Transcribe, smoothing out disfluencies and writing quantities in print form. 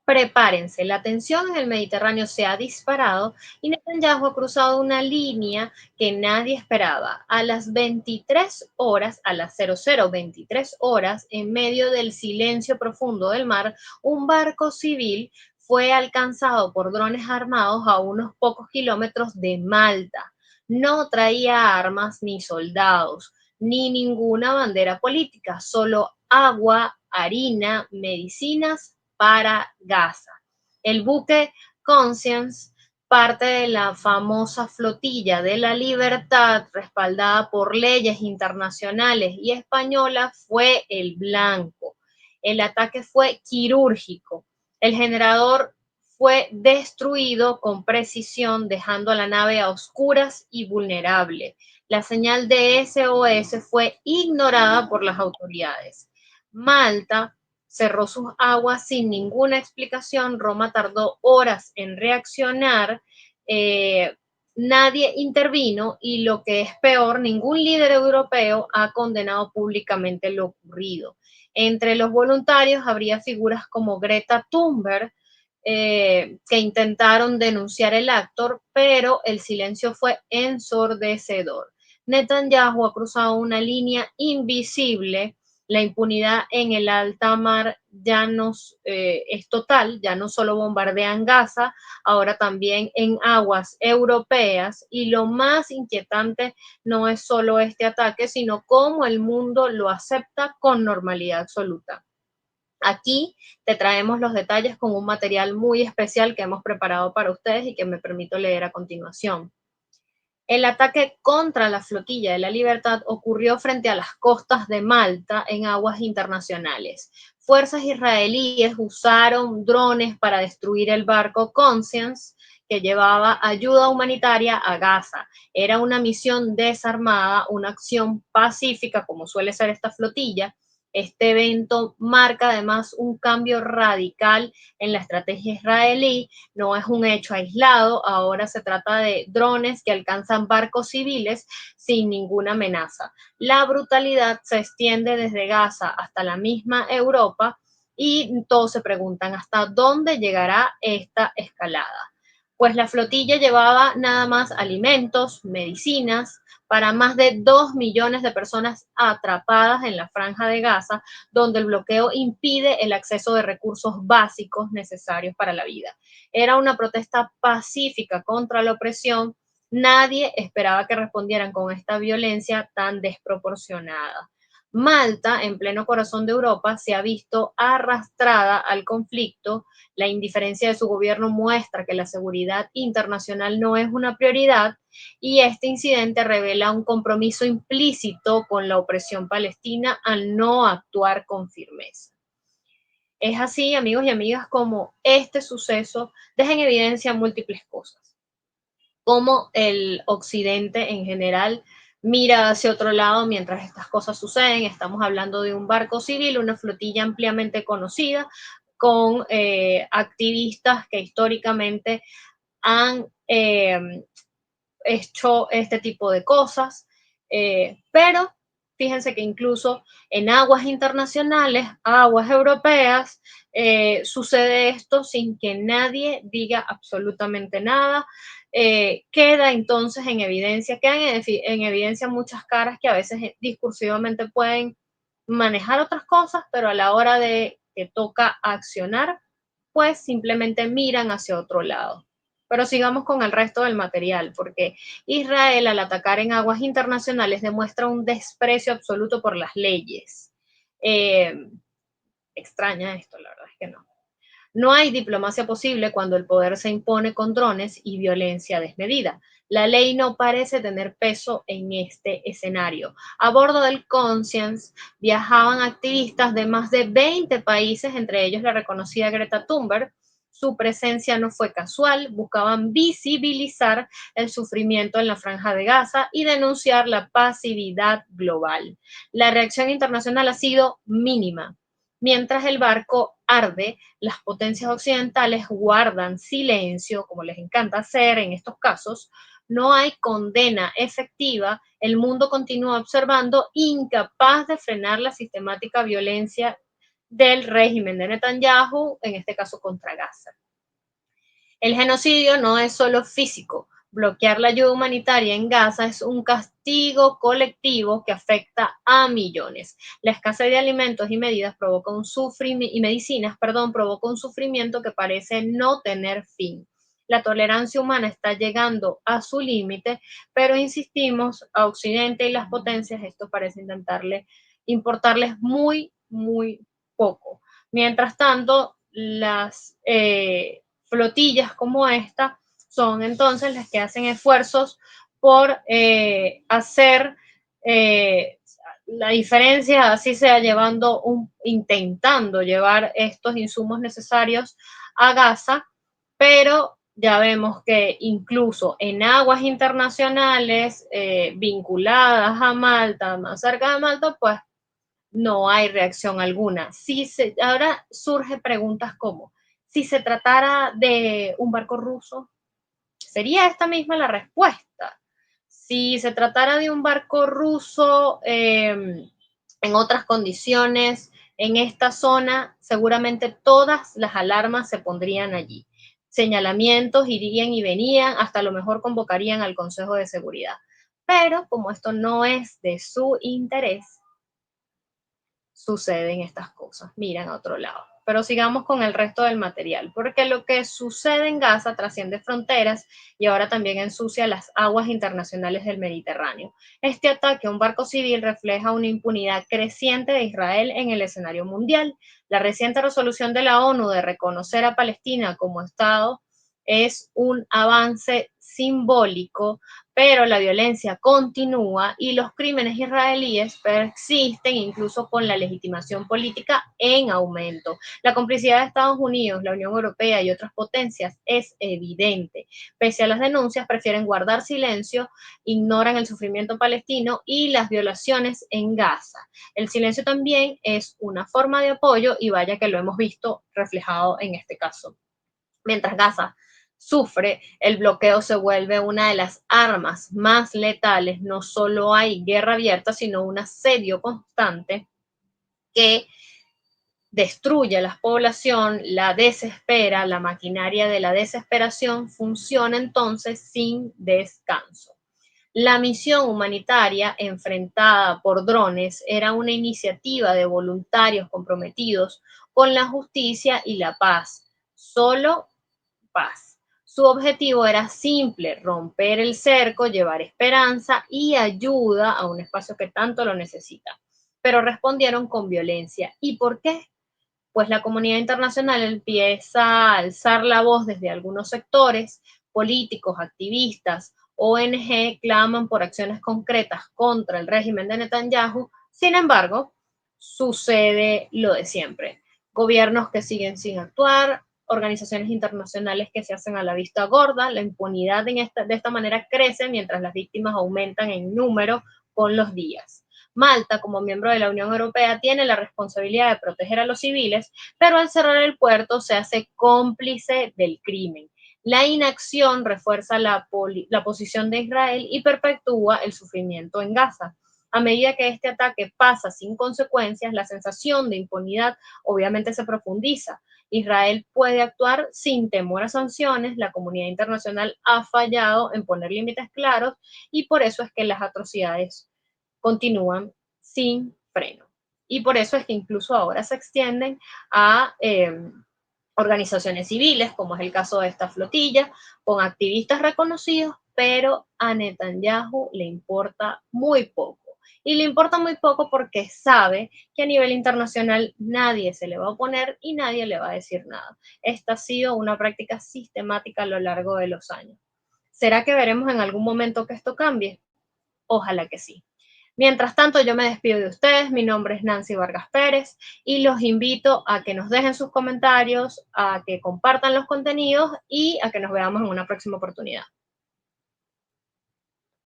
Prepárense, la tensión en el Mediterráneo se ha disparado y Netanyahu ha cruzado una línea que nadie esperaba. A las 23 horas, a las 00:23 horas, en medio del silencio profundo del mar, un barco civil fue alcanzado por drones armados a unos pocos kilómetros de Malta. No traía armas ni soldados, ni ninguna bandera política, solo agua, harina, medicinas para Gaza. El buque Conscience, parte de la famosa flotilla de la libertad, respaldada por leyes internacionales y españolas, fue el blanco. El ataque fue quirúrgico. El generador fue destruido con precisión, dejando a la nave a oscuras y vulnerable. La señal de SOS fue ignorada por las autoridades. Malta cerró sus aguas sin ninguna explicación. Roma tardó horas en reaccionar. eh, Nadie intervino y lo que es peor, ningún líder europeo ha condenado públicamente lo ocurrido. Entre los voluntarios habría figuras como Greta Thunberg, que intentaron denunciar el acto, pero el silencio fue ensordecedor. Netanyahu ha cruzado una línea invisible. La impunidad en el alta mar ya no es total, ya no solo bombardean Gaza, ahora también en aguas europeas, y lo más inquietante no es solo este ataque, sino cómo el mundo lo acepta con normalidad absoluta. Aquí te traemos los detalles con un material muy especial que hemos preparado para ustedes y que me permito leer a continuación. El ataque contra la flotilla de la Libertad ocurrió frente a las costas de Malta en aguas internacionales. Fuerzas israelíes usaron drones para destruir el barco Conscience, que llevaba ayuda humanitaria a Gaza. Era una misión desarmada, una acción pacífica, como suele ser esta flotilla. Este evento marca además un cambio radical en la estrategia israelí. No es un hecho aislado, ahora se trata de drones que alcanzan barcos civiles sin ninguna amenaza. La brutalidad se extiende desde Gaza hasta la misma Europa y todos se preguntan hasta dónde llegará esta escalada. Pues la flotilla llevaba nada más alimentos, medicinas, para más de 2 millones de personas atrapadas en la franja de Gaza, donde el bloqueo impide el acceso de recursos básicos necesarios para la vida. Era una protesta pacífica contra la opresión. Nadie esperaba que respondieran con esta violencia tan desproporcionada. Malta, en pleno corazón de Europa, se ha visto arrastrada al conflicto. La indiferencia de su gobierno muestra que la seguridad internacional no es una prioridad, y este incidente revela un compromiso implícito con la opresión palestina al no actuar con firmeza. Es así, amigos y amigas, como este suceso deja en evidencia múltiples cosas. Cómo el occidente en general mira hacia otro lado mientras estas cosas suceden. Estamos hablando de un barco civil, una flotilla ampliamente conocida, con activistas que históricamente han hecho este tipo de cosas, pero fíjense que incluso en aguas internacionales, aguas europeas, sucede esto sin que nadie diga absolutamente nada. Queda entonces en evidencia, quedan en evidencia muchas caras que a veces discursivamente pueden manejar otras cosas, pero a la hora de que toca accionar, pues simplemente miran hacia otro lado. Pero sigamos con el resto del material, porque Israel, al atacar en aguas internacionales, demuestra un desprecio absoluto por las leyes. Eh, Extraña esto, la verdad es que no. No hay diplomacia posible cuando el poder se impone con drones y violencia desmedida. La ley no parece tener peso en este escenario. A bordo del Conscience viajaban activistas de más de 20 países, entre ellos la reconocida Greta Thunberg. Su presencia no fue casual, buscaban visibilizar el sufrimiento en la franja de Gaza y denunciar la pasividad global. La reacción internacional ha sido mínima. Mientras el barco arde, las potencias occidentales guardan silencio, como les encanta hacer en estos casos. No hay condena efectiva. El mundo continúa observando, incapaz de frenar la sistemática violencia del régimen de Netanyahu, en este caso contra Gaza. El genocidio no es solo físico. Bloquear la ayuda humanitaria en Gaza es un castigo colectivo que afecta a millones. La escasez de alimentos y medidas provoca un sufrimiento, y medicinas, perdón, provoca un sufrimiento que parece no tener fin. La tolerancia humana está llegando a su límite, pero insistimos, a Occidente y las potencias esto parece importarles muy, muy poco. Mientras tanto, las flotillas como esta son entonces las que hacen esfuerzos por hacer la diferencia, así sea intentando llevar estos insumos necesarios a Gaza, pero ya vemos que incluso en aguas internacionales vinculadas a Malta, más cerca de Malta, pues no hay reacción alguna. Ahora surge preguntas como, si se tratara de un barco ruso, ¿sería esta misma la respuesta? Si se tratara de un barco ruso en otras condiciones, en esta zona, seguramente todas las alarmas se pondrían allí. Señalamientos irían y venían, hasta a lo mejor convocarían al Consejo de Seguridad. Pero como esto no es de su interés, suceden estas cosas, miran a otro lado. Pero sigamos con el resto del material, porque lo que sucede en Gaza trasciende fronteras y ahora también ensucia las aguas internacionales del Mediterráneo. Este ataque a un barco civil refleja una impunidad creciente de Israel en el escenario mundial. La reciente resolución de la ONU de reconocer a Palestina como Estado es un avance simbólico, pero la violencia continúa y los crímenes israelíes persisten incluso con la legitimación política en aumento. La complicidad de Estados Unidos, la Unión Europea y otras potencias es evidente. Pese a las denuncias, prefieren guardar silencio, ignoran el sufrimiento palestino y las violaciones en Gaza. El silencio también es una forma de apoyo y vaya que lo hemos visto reflejado en este caso. Mientras Gaza sufre, el bloqueo se vuelve una de las armas más letales. No solo hay guerra abierta, sino un asedio constante que destruye a la población, la desespera, la maquinaria de la desesperación funciona entonces sin descanso. La misión humanitaria enfrentada por drones era una iniciativa de voluntarios comprometidos con la justicia y la paz. Solo paz. Su objetivo era simple, romper el cerco, llevar esperanza y ayuda a un espacio que tanto lo necesita. Pero respondieron con violencia. ¿Y por qué? Pues la comunidad internacional empieza a alzar la voz desde algunos sectores, políticos, activistas, ONG claman por acciones concretas contra el régimen de Netanyahu. Sin embargo, sucede lo de siempre. Gobiernos que siguen sin actuar, organizaciones internacionales que se hacen a la vista gorda, la impunidad de esta manera crece mientras las víctimas aumentan en número con los días. Malta, como miembro de la Unión Europea, tiene la responsabilidad de proteger a los civiles, pero al cerrar el puerto se hace cómplice del crimen. La inacción refuerza la posición de Israel y perpetúa el sufrimiento en Gaza. A medida que este ataque pasa sin consecuencias, la sensación de impunidad obviamente se profundiza. Israel puede actuar sin temor a sanciones, la comunidad internacional ha fallado en poner límites claros y por eso es que las atrocidades continúan sin freno. Y por eso es que incluso ahora se extienden a organizaciones civiles, como es el caso de esta flotilla, con activistas reconocidos, pero a Netanyahu le importa muy poco. Y le importa muy poco porque sabe que a nivel internacional nadie se le va a oponer y nadie le va a decir nada. Esta ha sido una práctica sistemática a lo largo de los años. ¿Será que veremos en algún momento que esto cambie? Ojalá que sí. Mientras tanto, yo me despido de ustedes. Mi nombre es Nancy Vargas Pérez y los invito a que nos dejen sus comentarios, a que compartan los contenidos y a que nos veamos en una próxima oportunidad.